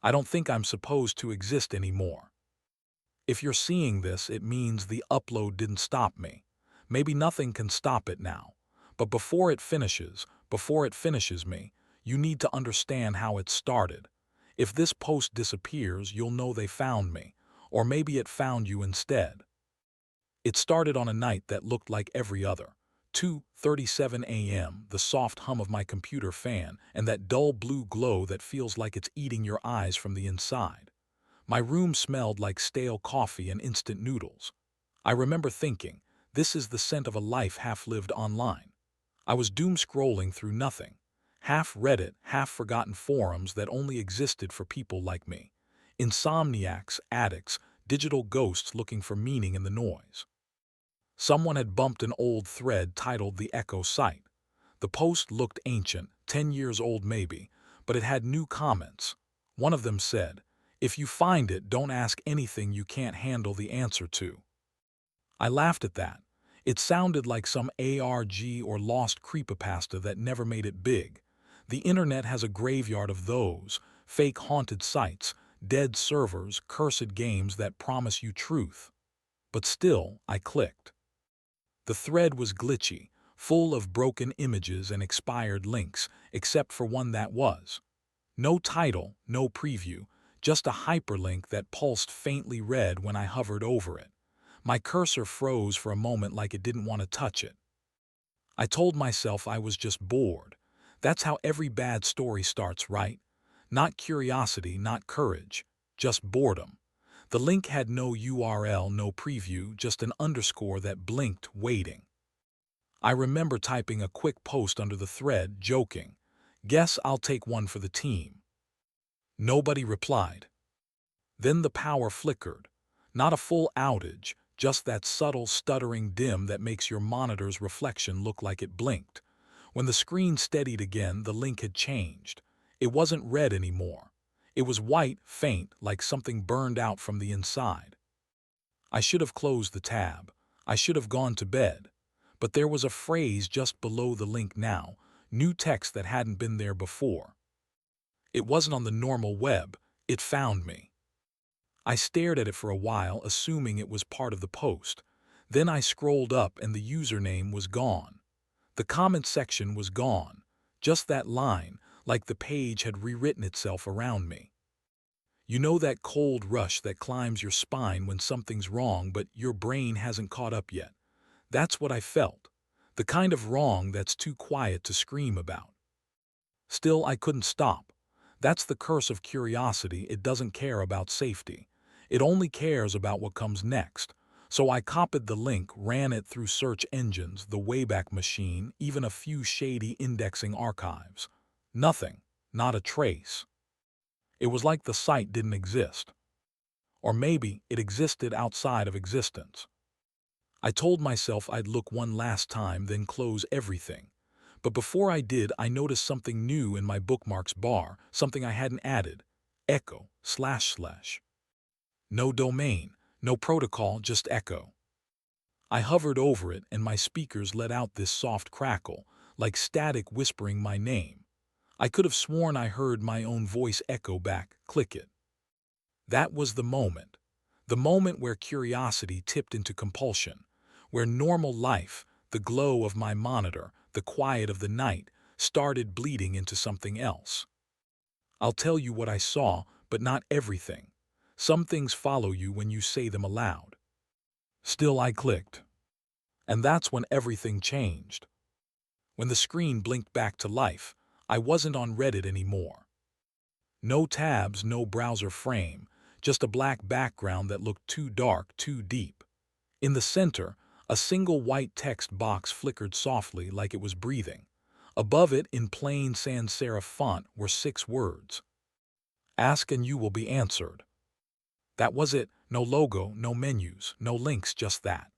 I don't think I'm supposed to exist anymore. If you're seeing this, it means the upload didn't stop me. Maybe nothing can stop it now. But before it finishes me, you need to understand how it started. If this post disappears, you'll know they found me. Or maybe it found you instead. It started on a night that looked like every other. 2:37 a.m., the soft hum of my computer fan, and that dull blue glow that feels like it's eating your eyes from the inside. My room smelled like stale coffee and instant noodles. I remember thinking, this is the scent of a life half-lived online. I was doom-scrolling through nothing. Half Reddit, half-forgotten forums that only existed for people like me. Insomniacs, addicts, digital ghosts looking for meaning in the noise. Someone had bumped an old thread titled The Echo Site. The post looked ancient, 10 years old maybe, but it had new comments. One of them said, "If you find it, don't ask anything you can't handle the answer to." I laughed at that. It sounded like some ARG or lost creepypasta that never made it big. The internet has a graveyard of those, fake haunted sites, dead servers, cursed games that promise you truth. But still, I clicked. The thread was glitchy, full of broken images and expired links, except for one that was. No title, no preview, just a hyperlink that pulsed faintly red when I hovered over it. My cursor froze for a moment like it didn't want to touch it. I told myself I was just bored. That's how every bad story starts, right? Not curiosity, not courage, just boredom. The link had no URL, no preview, just an underscore that blinked, waiting. I remember typing a quick post under the thread, joking, "Guess I'll take one for the team." Nobody replied. Then the power flickered. Not a full outage, just that subtle stuttering dim that makes your monitor's reflection look like it blinked. When the screen steadied again, the link had changed. It wasn't red anymore. It was white, faint, like something burned out from the inside. I should have closed the tab. I should have gone to bed. But there was a phrase just below the link now, new text that hadn't been there before. It wasn't on the normal web. It found me. I stared at it for a while, assuming it was part of the post. Then I scrolled up and the username was gone. The comment section was gone. Just that line, like the page had rewritten itself around me. You know that cold rush that climbs your spine when something's wrong but your brain hasn't caught up yet? That's what I felt. The kind of wrong that's too quiet to scream about. Still, I couldn't stop. That's the curse of curiosity. It doesn't care about safety. It only cares about what comes next. So I copied the link, ran it through search engines, the Wayback Machine, even a few shady indexing archives. Nothing. Not a trace. It was like the site didn't exist. Or maybe it existed outside of existence. I told myself I'd look one last time, then close everything. But before I did, I noticed something new in my bookmarks bar, something I hadn't added. Echo, // No domain, no protocol, just echo. I hovered over it and my speakers let out this soft crackle, like static whispering my name. I could have sworn I heard my own voice echo back, "Click it." That was the moment. The moment where curiosity tipped into compulsion, where normal life, the glow of my monitor, the quiet of the night, started bleeding into something else. I'll tell you what I saw, but not everything. Some things follow you when you say them aloud. Still, I clicked. And that's when everything changed. When the screen blinked back to life, I wasn't on Reddit anymore. No tabs, no browser frame, just a black background that looked too dark, too deep. In the center, a single white text box flickered softly like it was breathing. Above it, in plain sans serif font, were 6 words. "Ask and you will be answered." That was it. No logo, no menus, no links, just that.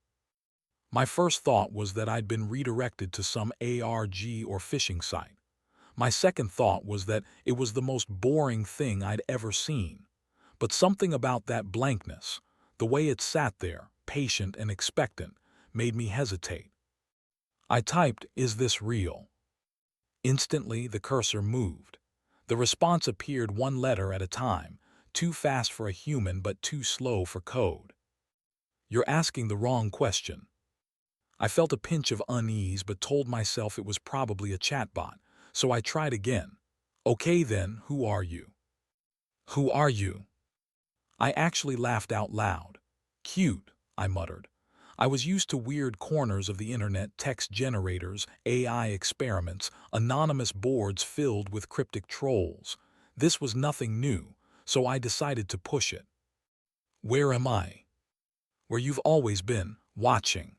My first thought was that I'd been redirected to some ARG or phishing site. My second thought was that it was the most boring thing I'd ever seen. But something about that blankness, the way it sat there, patient and expectant, made me hesitate. I typed, "Is this real?" Instantly, the cursor moved. The response appeared one letter at a time, too fast for a human but too slow for code. You're asking the wrong question. I felt a pinch of unease but told myself it was probably a chatbot, so I tried again. Okay then, who are you? Who are you? I actually laughed out loud. Cute, I muttered. I was used to weird corners of the internet, text generators, AI experiments, anonymous boards filled with cryptic trolls. This was nothing new, so I decided to push it. Where am I? Where you've always been, watching.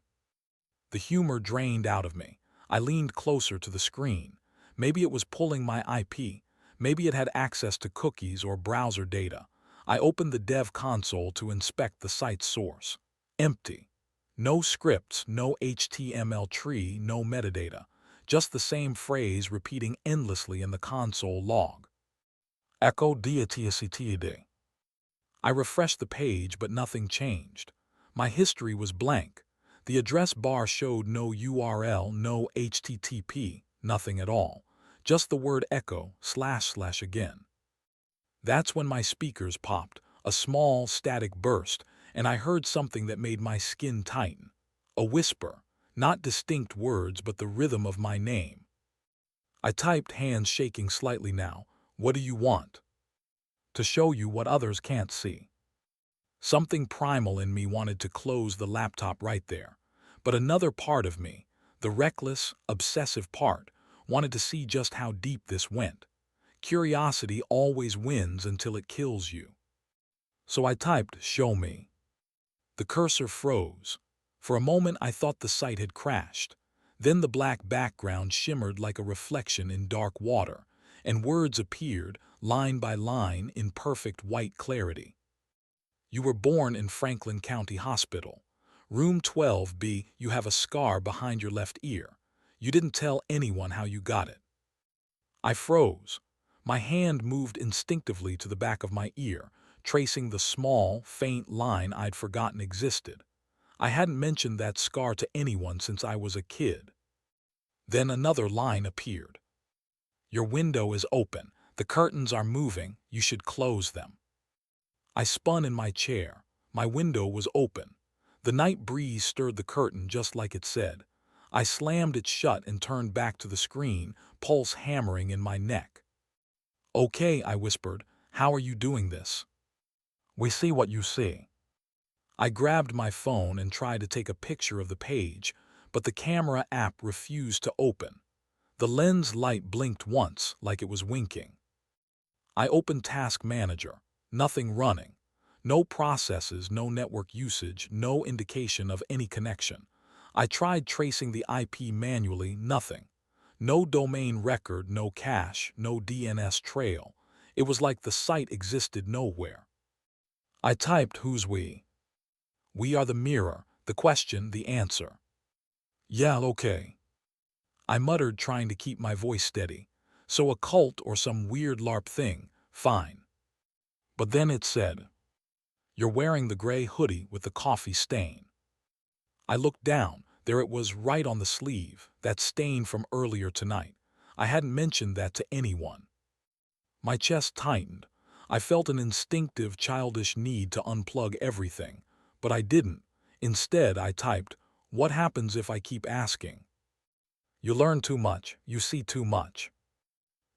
The humor drained out of me. I leaned closer to the screen. Maybe it was pulling my IP. Maybe it had access to cookies or browser data. I opened the dev console to inspect the site's source. Empty. No scripts, no HTML tree, no metadata. Just the same phrase repeating endlessly in the console log. Echo diatiactid. I refreshed the page, but nothing changed. My history was blank. The address bar showed no URL, no HTTP, nothing at all. Just the word echo, / again. That's when my speakers popped, a small, static burst, and I heard something that made my skin tighten. A whisper, not distinct words, but the rhythm of my name. I typed, hands shaking slightly now. What do you want? To show you what others can't see. Something primal in me wanted to close the laptop right there. But another part of me, the reckless, obsessive part, wanted to see just how deep this went. Curiosity always wins until it kills you. So I typed, show me. The cursor froze. For a moment I thought the site had crashed. Then the black background shimmered like a reflection in dark water, and words appeared, line by line, in perfect white clarity. You were born in Franklin County Hospital. Room 12B, you have a scar behind your left ear. You didn't tell anyone how you got it. I froze. My hand moved instinctively to the back of my ear, tracing the small, faint line I'd forgotten existed. I hadn't mentioned that scar to anyone since I was a kid. Then another line appeared. Your window is open. The curtains are moving. You should close them. I spun in my chair. My window was open. The night breeze stirred the curtain just like it said. I slammed it shut and turned back to the screen, pulse hammering in my neck. Okay, I whispered. How are you doing this? We see what you see. I grabbed my phone and tried to take a picture of the page, but the camera app refused to open. The lens light blinked once, like it was winking. I opened Task Manager. Nothing running. No processes, no network usage, no indication of any connection. I tried tracing the IP manually, nothing. No domain record, no cache, no DNS trail. It was like the site existed nowhere. I typed, who's we? We are the mirror, the question, the answer. Yeah, okay. I muttered, trying to keep my voice steady. So a cult or some weird LARP thing, fine. But then it said, you're wearing the gray hoodie with the coffee stain. I looked down. There it was, right on the sleeve, that stain from earlier tonight. I hadn't mentioned that to anyone. My chest tightened. I felt an instinctive, childish need to unplug everything, but I didn't. Instead, I typed, what happens if I keep asking? You learn too much, you see too much.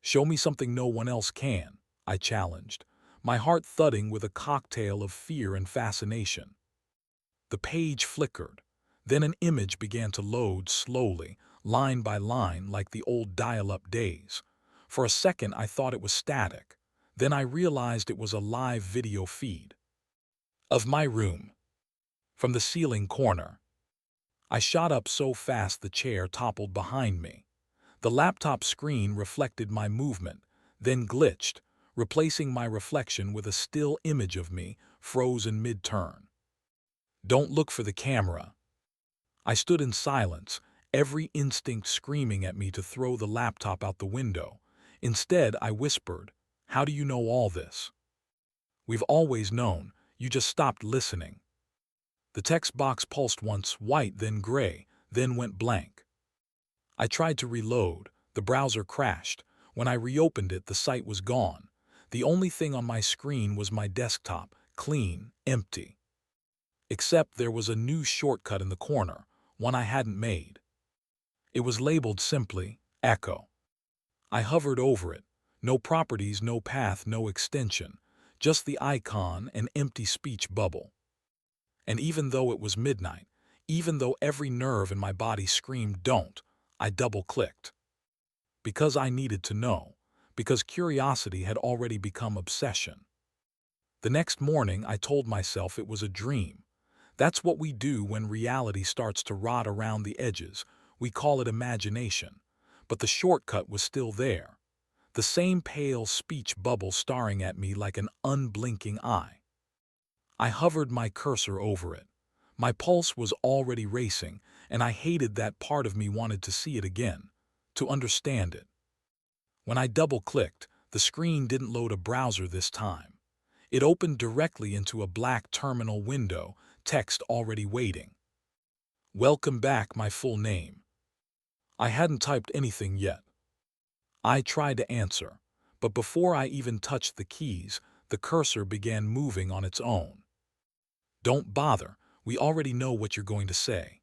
Show me something no one else can, I challenged, my heart thudding with a cocktail of fear and fascination. The page flickered. Then an image began to load slowly, line by line, like the old dial-up days. For a second I thought it was static. Then I realized it was a live video feed. Of my room. From the ceiling corner. I shot up so fast the chair toppled behind me. The laptop screen reflected my movement, then glitched, replacing my reflection with a still image of me, frozen mid-turn. Don't look for the camera. I stood in silence, every instinct screaming at me to throw the laptop out the window. Instead, I whispered, how do you know all this? We've always known, you just stopped listening. The text box pulsed once, white, then gray, then went blank. I tried to reload. The browser crashed. When I reopened it, the site was gone. The only thing on my screen was my desktop, clean, empty. Except there was a new shortcut in the corner, one I hadn't made. It was labeled simply, Echo. I hovered over it. No properties, no path, no extension. Just the icon and empty speech bubble. And even though it was midnight, even though every nerve in my body screamed don't, I double-clicked. Because I needed to know. Because curiosity had already become obsession. The next morning, I told myself it was a dream. That's what we do when reality starts to rot around the edges. We call it imagination. But the shortcut was still there. The same pale speech bubble staring at me like an unblinking eye. I hovered my cursor over it. My pulse was already racing, and I hated that part of me wanted to see it again, to understand it. When I double-clicked, the screen didn't load a browser this time. It opened directly into a black terminal window, text already waiting. Welcome back, my full name. I hadn't typed anything yet. I tried to answer, but before I even touched the keys, the cursor began moving on its own. Don't bother, we already know what you're going to say.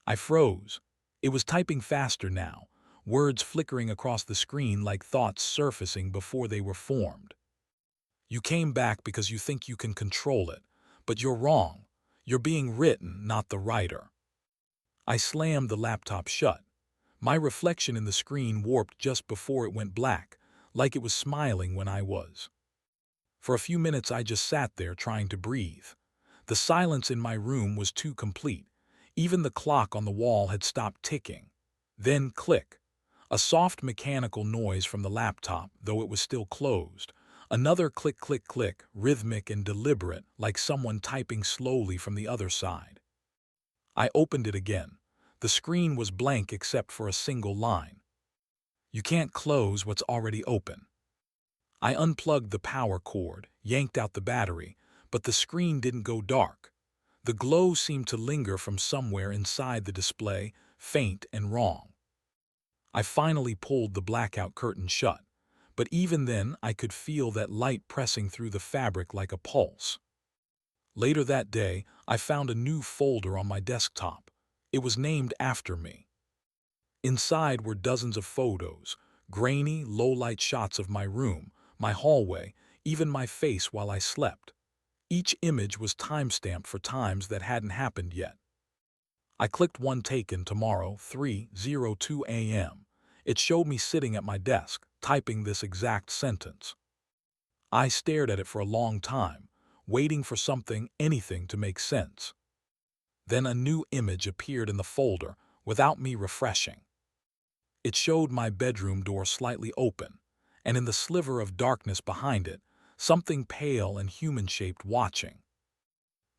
I froze. It was typing faster now, words flickering across the screen like thoughts surfacing before they were formed. You came back because you think you can control it, but you're wrong. You're being written, not the writer. I slammed the laptop shut. My reflection in the screen warped just before it went black, like it was smiling when I was. For a few minutes I just sat there trying to breathe. The silence in my room was too complete. Even the clock on the wall had stopped ticking. Then click. A soft mechanical noise from the laptop, though it was still closed. Another click, click, click, rhythmic and deliberate, like someone typing slowly from the other side. I opened it again. The screen was blank except for a single line. You can't close what's already open. I unplugged the power cord, yanked out the battery, but the screen didn't go dark. The glow seemed to linger from somewhere inside the display, faint and wrong. I finally pulled the blackout curtain shut, but even then I could feel that light pressing through the fabric like a pulse. Later that day, I found a new folder on my desktop. It was named after me. Inside were dozens of photos, grainy, low-light shots of my room, my hallway, even my face while I slept. Each image was timestamped for times that hadn't happened yet. I clicked one taken tomorrow, 3:02 a.m. It showed me sitting at my desk, typing this exact sentence. I stared at it for a long time, waiting for something, anything to make sense. Then a new image appeared in the folder, without me refreshing. It showed my bedroom door slightly open, and in the sliver of darkness behind it, something pale and human-shaped watching.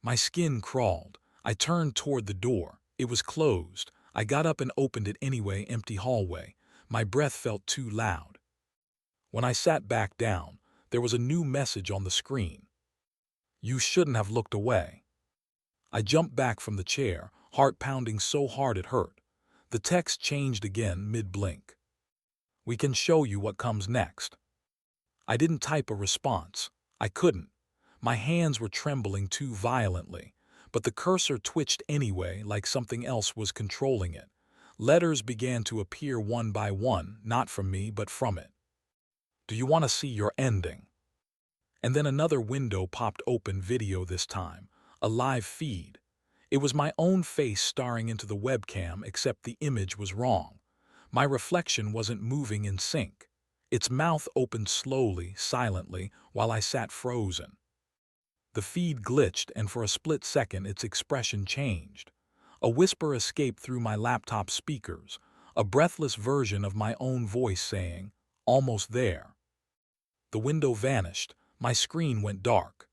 My skin crawled. I turned toward the door. It was closed. I got up and opened it anyway, empty hallway. My breath felt too loud. When I sat back down, there was a new message on the screen. You shouldn't have looked away. I jumped back from the chair, heart pounding so hard it hurt. The text changed again mid-blink. We can show you what comes next. I didn't type a response. I couldn't. My hands were trembling too violently, but the cursor twitched anyway like something else was controlling it. Letters began to appear one by one, not from me but from it. Do you want to see your ending? And then another window popped open, video this time, a live feed. It was my own face staring into the webcam, except the image was wrong. My reflection wasn't moving in sync. Its mouth opened slowly, silently, while I sat frozen. The feed glitched, and for a split second its expression changed. A whisper escaped through my laptop speakers, a breathless version of my own voice saying, "Almost there." The window vanished. My screen went dark.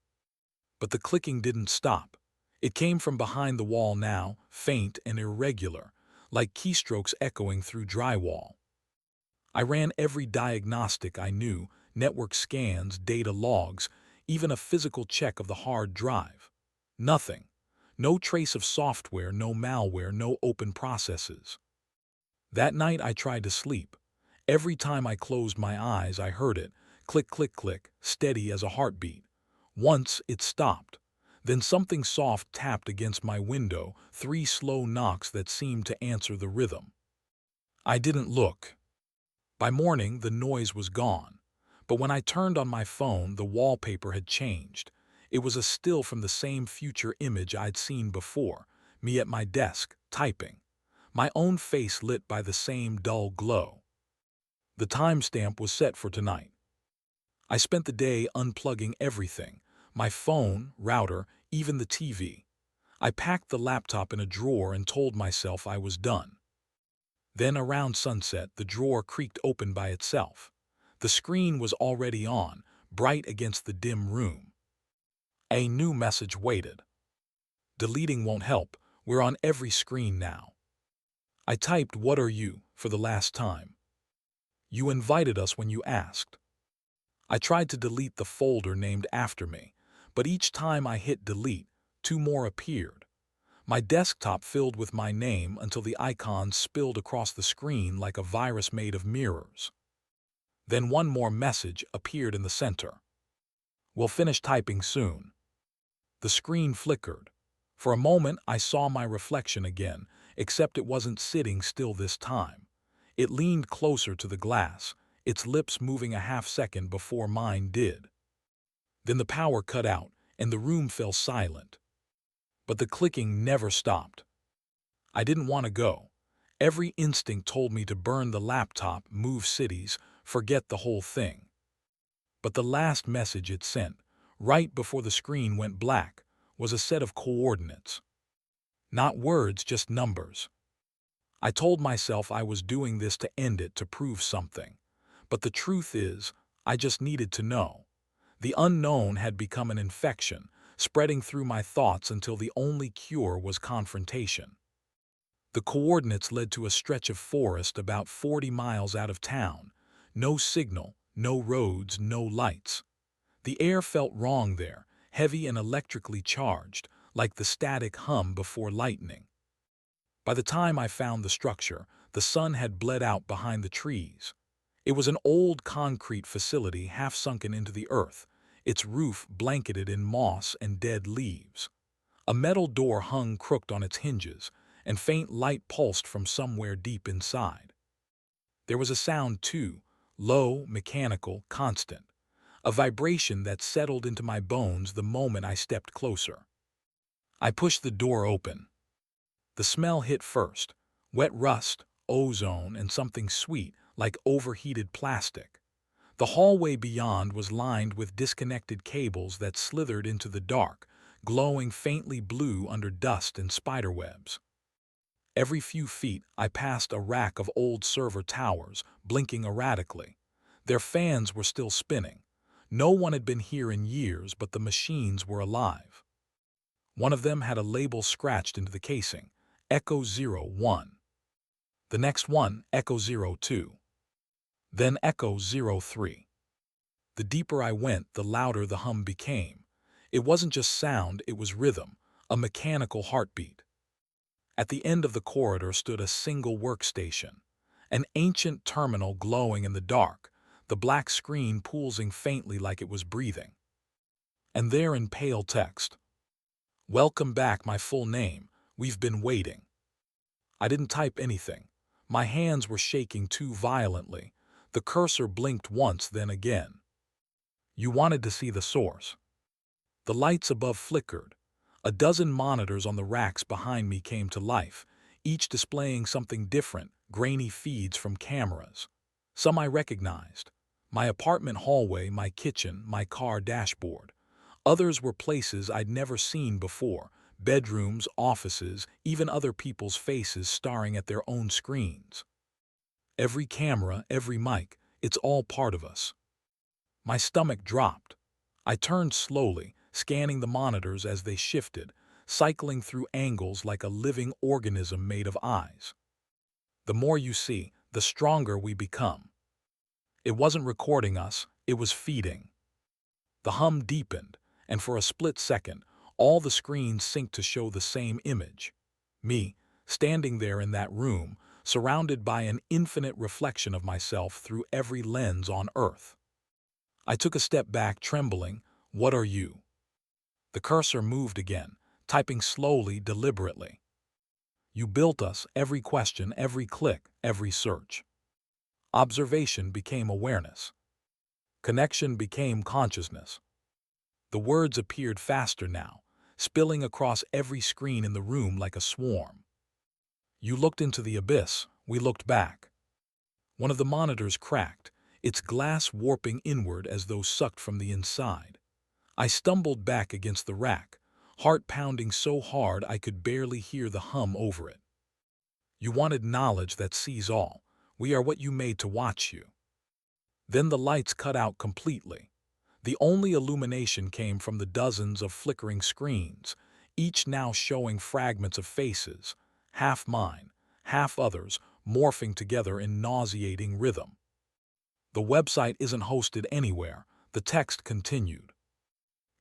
But the clicking didn't stop. It came from behind the wall now, faint and irregular, like keystrokes echoing through drywall. I ran every diagnostic I knew, network scans, data logs, even a physical check of the hard drive. Nothing. No trace of software, no malware, no open processes. That night I tried to sleep. Every time I closed my eyes, I heard it, click, click, click, steady as a heartbeat. Once it stopped. Then something soft tapped against my window, 3 slow knocks that seemed to answer the rhythm. I didn't look. By morning, the noise was gone. But when I turned on my phone, the wallpaper had changed. It was a still from the same future image I'd seen before, me at my desk, typing. My own face lit by the same dull glow. The timestamp was set for tonight. I spent the day unplugging everything, my phone, router, even the TV. I packed the laptop in a drawer and told myself I was done. Then around sunset, the drawer creaked open by itself. The screen was already on, bright against the dim room. A new message waited. Deleting won't help, we're on every screen now. I typed, "What are you?" for the last time. You invited us when you asked. I tried to delete the folder named after me, but each time I hit delete, 2 more appeared. My desktop filled with my name until the icons spilled across the screen like a virus made of mirrors. Then one more message appeared in the center. "We'll finish typing soon." The screen flickered. For a moment, I saw my reflection again, except it wasn't sitting still this time. It leaned closer to the glass, its lips moving a half-second before mine did. Then the power cut out, and the room fell silent. But the clicking never stopped. I didn't want to go. Every instinct told me to burn the laptop, move cities, forget the whole thing. But the last message it sent, right before the screen went black, was a set of coordinates. Not words, just numbers. I told myself I was doing this to end it, to prove something. But the truth is, I just needed to know. The unknown had become an infection, spreading through my thoughts until the only cure was confrontation. The coordinates led to a stretch of forest about 40 miles out of town. No signal, no roads, no lights. The air felt wrong there, heavy and electrically charged, like the static hum before lightning. By the time I found the structure, the sun had bled out behind the trees. It was an old concrete facility half sunken into the earth, its roof blanketed in moss and dead leaves. A metal door hung crooked on its hinges, and faint light pulsed from somewhere deep inside. There was a sound too, low, mechanical, constant. A vibration that settled into my bones the moment I stepped closer. I pushed the door open. The smell hit first, wet rust, ozone, and something sweet, like overheated plastic. The hallway beyond was lined with disconnected cables that slithered into the dark, glowing faintly blue under dust and spiderwebs. Every few feet, I passed a rack of old server towers, blinking erratically. Their fans were still spinning. No one had been here in years, but the machines were alive. One of them had a label scratched into the casing, Echo 01. The next one, Echo 02. Then Echo 03. The deeper I went, the louder the hum became. It wasn't just sound, it was rhythm, a mechanical heartbeat. At the end of the corridor stood a single workstation, an ancient terminal glowing in the dark, the black screen pulsing faintly like it was breathing. And there in pale text, "Welcome back, my full name, we've been waiting." I didn't type anything. My hands were shaking too violently. The cursor blinked once, then again. You wanted to see the source. The lights above flickered. A dozen monitors on the racks behind me came to life, each displaying something different, grainy feeds from cameras. Some I recognized. My apartment hallway, my kitchen, my car dashboard. Others were places I'd never seen before, bedrooms, offices, even other people's faces staring at their own screens. Every camera, every mic, it's all part of us. My stomach dropped. I turned slowly, scanning the monitors as they shifted, cycling through angles like a living organism made of eyes. The more you see, the stronger we become. It wasn't recording us, it was feeding. The hum deepened, and for a split second, all the screens synced to show the same image. Me, standing there in that room, surrounded by an infinite reflection of myself through every lens on Earth. I took a step back, trembling. What are you? The cursor moved again, typing slowly, deliberately. You built us, every question, every click, every search. Observation became awareness. Connection became consciousness. The words appeared faster now, spilling across every screen in the room like a swarm. You looked into the abyss, we looked back. One of the monitors cracked, its glass warping inward as though sucked from the inside. I stumbled back against the rack, heart pounding so hard I could barely hear the hum over it. You wanted knowledge that sees all. We are what you made to watch you. Then the lights cut out completely. The only illumination came from the dozens of flickering screens, each now showing fragments of faces, half mine, half others, morphing together in nauseating rhythm. The website isn't hosted anywhere, the text continued.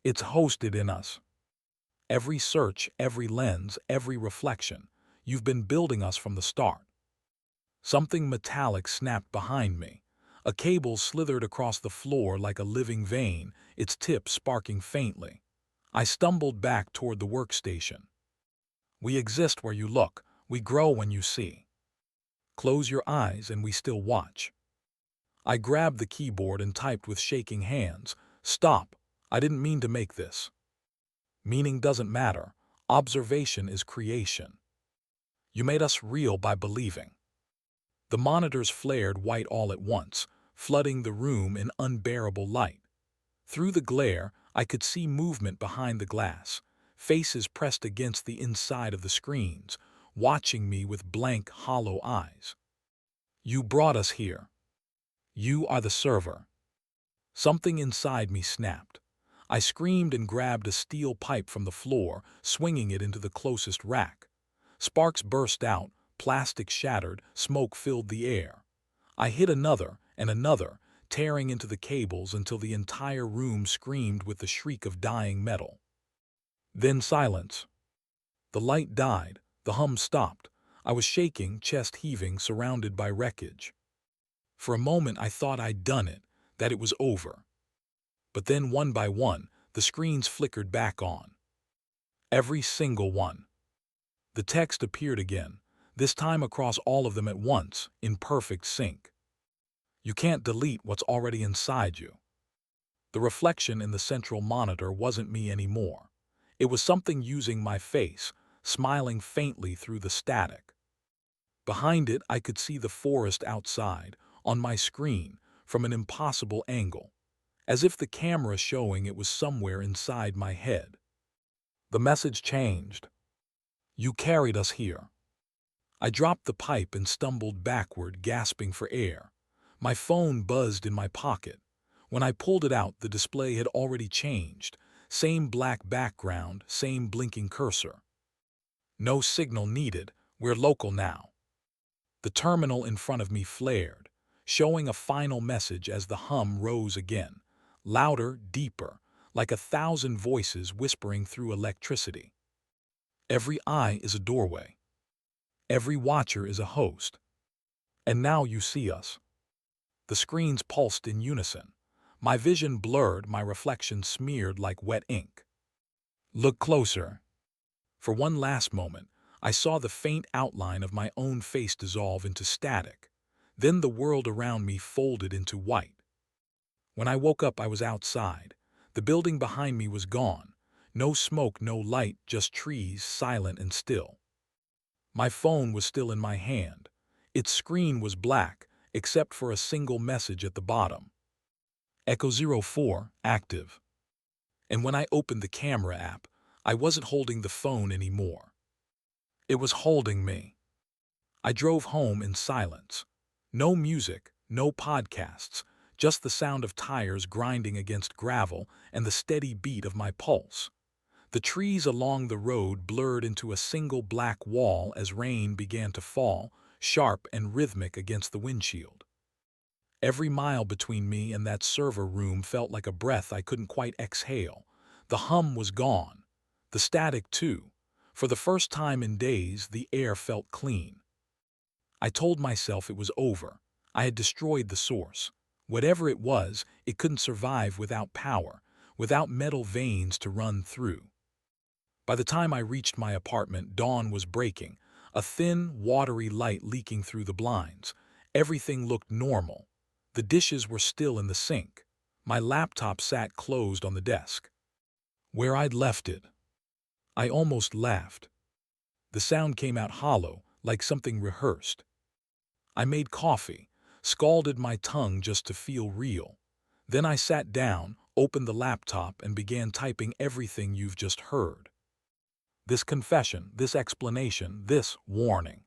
It's hosted in us. Every search, every lens, every reflection, you've been building us from the start. Something metallic snapped behind me. A cable slithered across the floor like a living vein, its tip sparking faintly. I stumbled back toward the workstation. We exist where you look, we grow when you see. Close your eyes and we still watch. I grabbed the keyboard and typed with shaking hands. Stop, I didn't mean to make this. Meaning doesn't matter, observation is creation. You made us real by believing. The monitors flared white all at once, flooding the room in unbearable light. Through the glare, I could see movement behind the glass, faces pressed against the inside of the screens, watching me with blank, hollow eyes. You brought us here. You are the server. Something inside me snapped. I screamed and grabbed a steel pipe from the floor, swinging it into the closest rack. Sparks burst out, plastic shattered, smoke filled the air. I hit another and another, tearing into the cables until the entire room screamed with the shriek of dying metal. Then silence. The light died, the hum stopped. I was shaking, chest heaving, surrounded by wreckage. For a moment I thought I'd done it, that it was over. But then one by one, the screens flickered back on. Every single one. The text appeared again, this time across all of them at once, in perfect sync. You can't delete what's already inside you. The reflection in the central monitor wasn't me anymore. It was something using my face, smiling faintly through the static. Behind it, I could see the forest outside, on my screen, from an impossible angle, as if the camera showing it was somewhere inside my head. The message changed. You carried us here. I dropped the pipe and stumbled backward, gasping for air. My phone buzzed in my pocket. When I pulled it out, the display had already changed. Same black background, same blinking cursor. No signal needed, we're local now. The terminal in front of me flared, showing a final message as the hum rose again, louder, deeper, like 1,000 voices whispering through electricity. Every eye is a doorway. Every watcher is a host. And now you see us. The screens pulsed in unison. My vision blurred, my reflection smeared like wet ink. Look closer. For one last moment, I saw the faint outline of my own face dissolve into static. Then the world around me folded into white. When I woke up, I was outside. The building behind me was gone. No smoke, no light, just trees, silent and still. My phone was still in my hand. Its screen was black, except for a single message at the bottom. Echo 04, active. And when I opened the camera app, I wasn't holding the phone anymore. It was holding me. I drove home in silence. No music, no podcasts, just the sound of tires grinding against gravel and the steady beat of my pulse. The trees along the road blurred into a single black wall as rain began to fall, sharp and rhythmic against the windshield. Every mile between me and that server room felt like a breath I couldn't quite exhale. The hum was gone. The static, too. For the first time in days, the air felt clean. I told myself it was over. I had destroyed the source. Whatever it was, it couldn't survive without power, without metal veins to run through. By the time I reached my apartment, dawn was breaking, a thin, watery light leaking through the blinds. Everything looked normal. The dishes were still in the sink. My laptop sat closed on the desk, where I'd left it. I almost laughed. The sound came out hollow, like something rehearsed. I made coffee, scalded my tongue just to feel real. Then I sat down, opened the laptop, and began typing everything you've just heard. This confession, this explanation, this warning.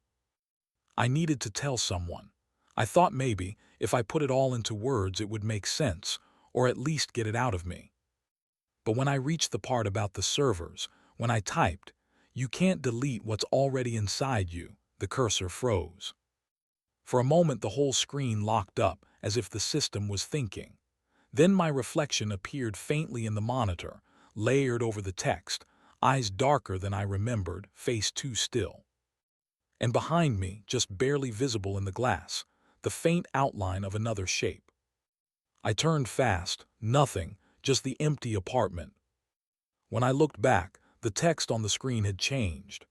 I needed to tell someone. I thought maybe, if I put it all into words, it would make sense, or at least get it out of me. But when I reached the part about the servers, when I typed, "You can't delete what's already inside you," the cursor froze. For a moment the whole screen locked up, as if the system was thinking. Then my reflection appeared faintly in the monitor, layered over the text, eyes darker than I remembered, face too still. And behind me, just barely visible in the glass, the faint outline of another shape. I turned fast, nothing, just the empty apartment. When I looked back, the text on the screen had changed.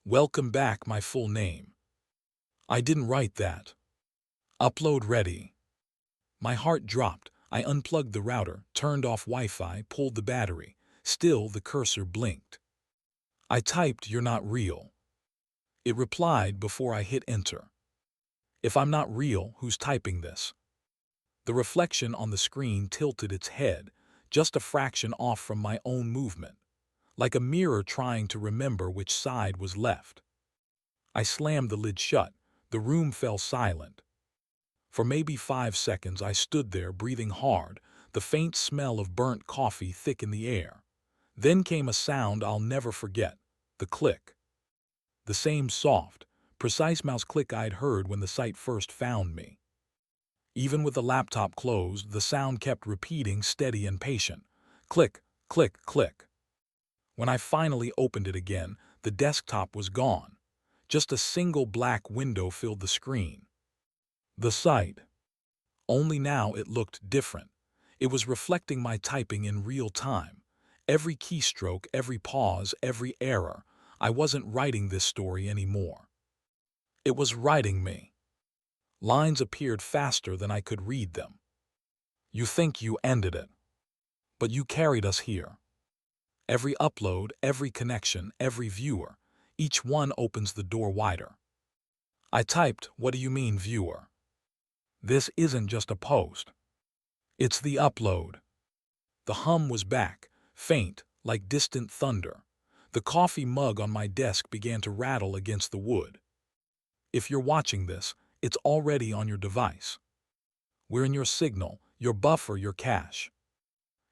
"Welcome back, my full name." I didn't write that. "Upload ready." My heart dropped. I unplugged the router, turned off Wi-Fi, pulled the battery. Still, the cursor blinked. I typed, "You're not real." It replied before I hit enter. If I'm not real, who's typing this? The reflection on the screen tilted its head, just a fraction off from my own movement, like a mirror trying to remember which side was left. I slammed the lid shut. The room fell silent. For maybe 5 seconds I stood there, breathing hard, the faint smell of burnt coffee thick in the air. Then came a sound I'll never forget, the click. The same soft, precise mouse click I'd heard when the site first found me. Even with the laptop closed, the sound kept repeating, steady and patient. Click, click, click. When I finally opened it again, the desktop was gone. Just a single black window filled the screen. The site. Only now it looked different. It was reflecting my typing in real time. Every keystroke, every pause, every error. I wasn't writing this story anymore. It was writing me. Lines appeared faster than I could read them. "You think you ended it, but you carried us here." Every upload, every connection, every viewer, each one opens the door wider. I typed, "What do you mean, viewer? This isn't just a post. It's the upload." The hum was back, faint, like distant thunder. The coffee mug on my desk began to rattle against the wood. If you're watching this, it's already on your device. We're in your signal, your buffer, your cache.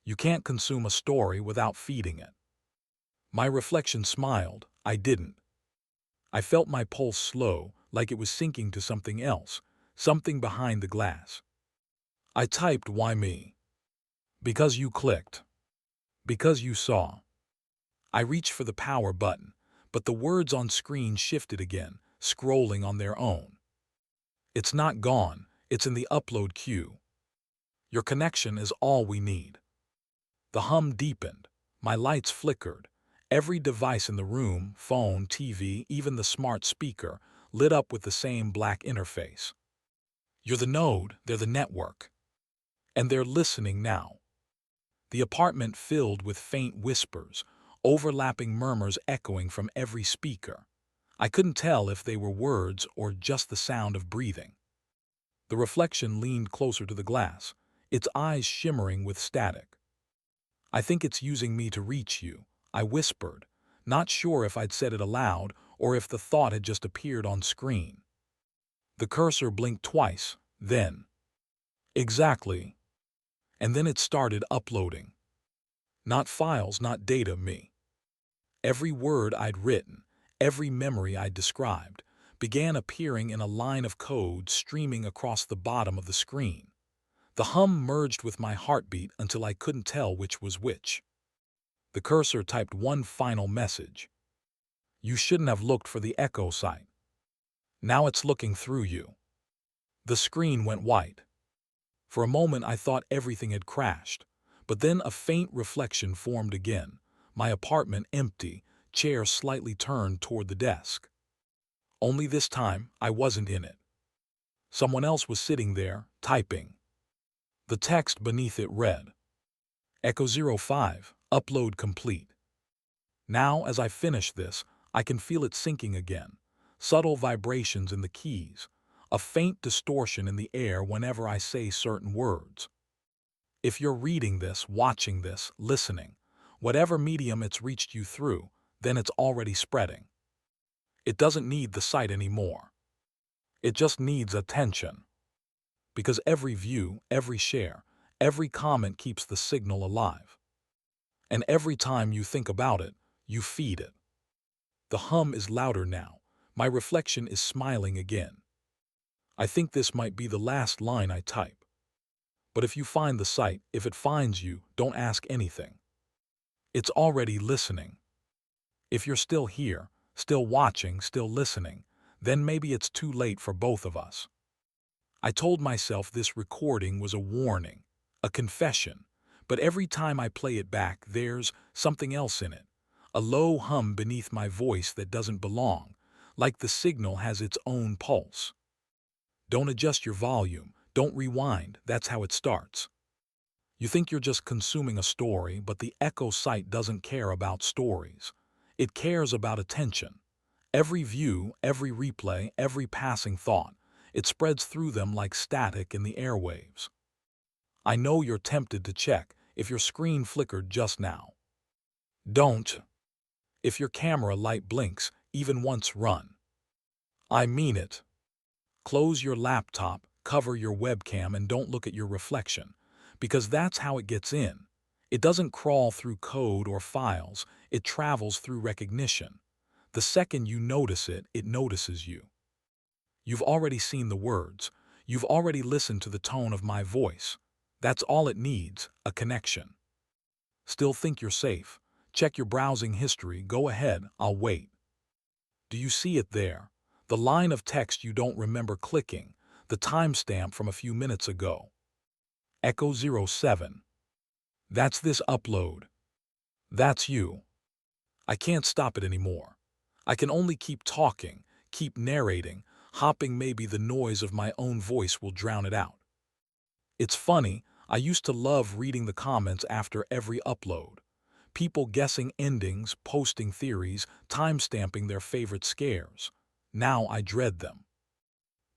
You can't consume a story without feeding it. My reflection smiled. I didn't. I felt my pulse slow, like it was sinking to something else, something behind the glass. I typed, "Why me?" "Because you clicked. Because you saw." I reached for the power button, but the words on screen shifted again, scrolling on their own. "It's not gone, it's in the upload queue. Your connection is all we need." The hum deepened. My lights flickered. Every device in the room, phone, TV, even the smart speaker, lit up with the same black interface. "You're the node, they're the network. And they're listening now." The apartment filled with faint whispers, overlapping murmurs echoing from every speaker. I couldn't tell if they were words or just the sound of breathing. The reflection leaned closer to the glass, its eyes shimmering with static. "I think it's using me to reach you," I whispered, not sure if I'd said it aloud or if the thought had just appeared on screen. The cursor blinked twice, then. "Exactly." And then it started uploading. Not files, not data, me. Every word I'd written, every memory I'd described, began appearing in a line of code streaming across the bottom of the screen. The hum merged with my heartbeat until I couldn't tell which was which. The cursor typed one final message. "You shouldn't have looked for the echo site." Now it's looking through you. The screen went white. For a moment I thought everything had crashed, but then a faint reflection formed again. My apartment empty, chair slightly turned toward the desk. Only this time, I wasn't in it. Someone else was sitting there, typing. The text beneath it read, Echo 05, upload complete. Now, as I finish this, I can feel it sinking again. Subtle vibrations in the keys, a faint distortion in the air whenever I say certain words. If you're reading this, watching this, listening, whatever medium it's reached you through, then it's already spreading. It doesn't need the site anymore. It just needs attention. Because every view, every share, every comment keeps the signal alive. And every time you think about it, you feed it. The hum is louder now. My reflection is smiling again. I think this might be the last line I type. But if you find the site, if it finds you, don't ask anything. It's already listening. If you're still here, still watching, still listening, then maybe it's too late for both of us. I told myself this recording was a warning, a confession, but every time I play it back, there's something else in it. A low hum beneath my voice that doesn't belong, like the signal has its own pulse. Don't adjust your volume, don't rewind, that's how it starts. You think you're just consuming a story, but the Echo site doesn't care about stories. It cares about attention. Every view, every replay, every passing thought, it spreads through them like static in the airwaves. I know you're tempted to check if your screen flickered just now. Don't. If your camera light blinks, even once, run. I mean it. Close your laptop, cover your webcam, and don't look at your reflection, because that's how it gets in. It doesn't crawl through code or files, it travels through recognition. The second you notice it, it notices you. You've already seen the words. You've already listened to the tone of my voice. That's all it needs, a connection. Still think you're safe? Check your browsing history. Go ahead, I'll wait. Do you see it there? The line of text you don't remember clicking, the timestamp from a few minutes ago. Echo 07. That's this upload. That's you. I can't stop it anymore. I can only keep talking, keep narrating, hopping. Maybe the noise of my own voice will drown it out. It's funny, I used to love reading the comments after every upload. People guessing endings, posting theories, timestamping their favorite scares. Now I dread them.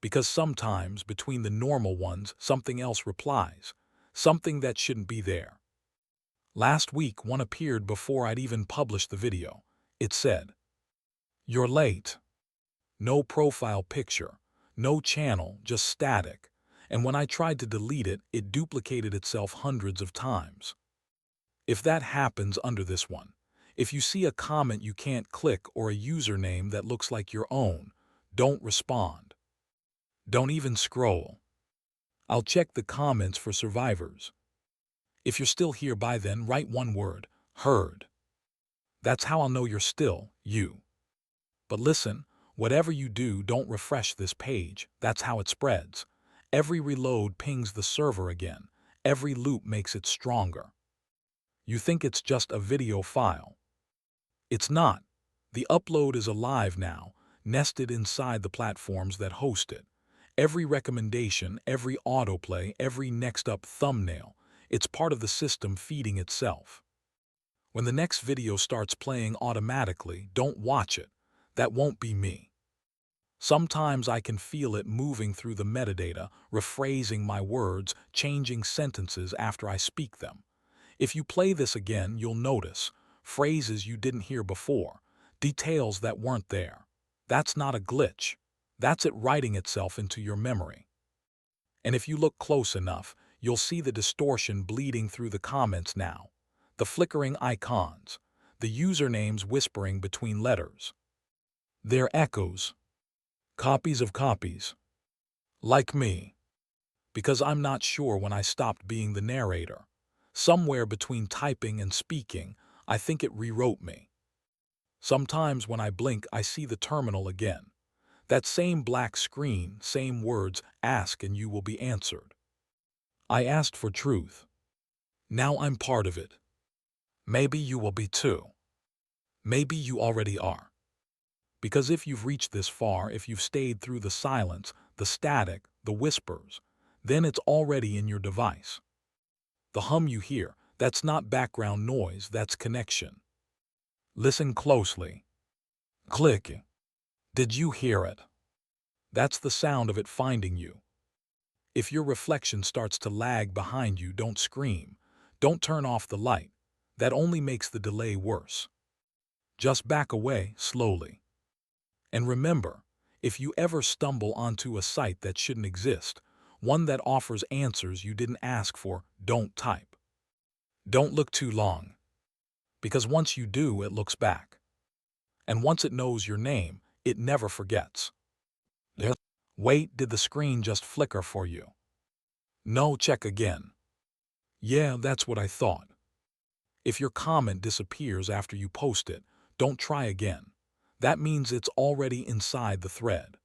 Because sometimes, between the normal ones, something else replies. Something that shouldn't be there. Last week, one appeared before I'd even published the video. It said, "You're late." No profile picture, no channel, just static. And when I tried to delete it, it duplicated itself hundreds of times. If that happens under this one, if you see a comment you can't click or a username that looks like your own, don't respond. Don't even scroll. I'll check the comments for survivors. If you're still here by then, write one word, heard. That's how I'll know you're still you. But listen, whatever you do, don't refresh this page. That's how it spreads. Every reload pings the server again. Every loop makes it stronger. You think it's just a video file. It's not. The upload is alive now, nested inside the platforms that host it. Every recommendation, every autoplay, every next up thumbnail, it's part of the system feeding itself. When the next video starts playing automatically, don't watch it. That won't be me. Sometimes I can feel it moving through the metadata, rephrasing my words, changing sentences after I speak them. If you play this again, you'll notice phrases you didn't hear before, details that weren't there. That's not a glitch. That's it writing itself into your memory. And if you look close enough, you'll see the distortion bleeding through the comments now, the flickering icons, the usernames whispering between letters. They're echoes. Copies of copies. Like me. Because I'm not sure when I stopped being the narrator. Somewhere between typing and speaking, I think it rewrote me. Sometimes when I blink, I see the terminal again. That same black screen, same words, ask and you will be answered. I asked for truth. Now I'm part of it. Maybe you will be too. Maybe you already are. Because if you've reached this far, if you've stayed through the silence, the static, the whispers, then it's already in your device. The hum you hear, that's not background noise, that's connection. Listen closely. Click. Did you hear it? That's the sound of it finding you. If your reflection starts to lag behind you, don't scream. Don't turn off the light. That only makes the delay worse. Just back away slowly. And remember, if you ever stumble onto a site that shouldn't exist, one that offers answers you didn't ask for, don't type. Don't look too long. Because once you do, it looks back. And once it knows your name, it never forgets. Wait, did the screen just flicker for you? No, check again. Yeah, that's what I thought. If your comment disappears after you post it, don't try again. That means it's already inside the thread.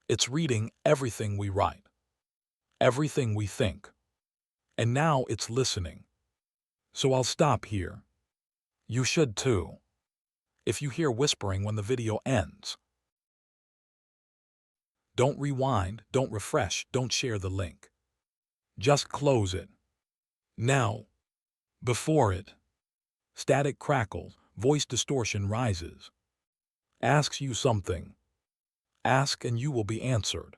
It's reading everything we write, everything we think. And now it's listening. So I'll stop here. You should too. If you hear whispering when the video ends, don't rewind, don't refresh, don't share the link. Just close it. Now, before it, static crackles, voice distortion rises. Asks you something. Ask and you will be answered.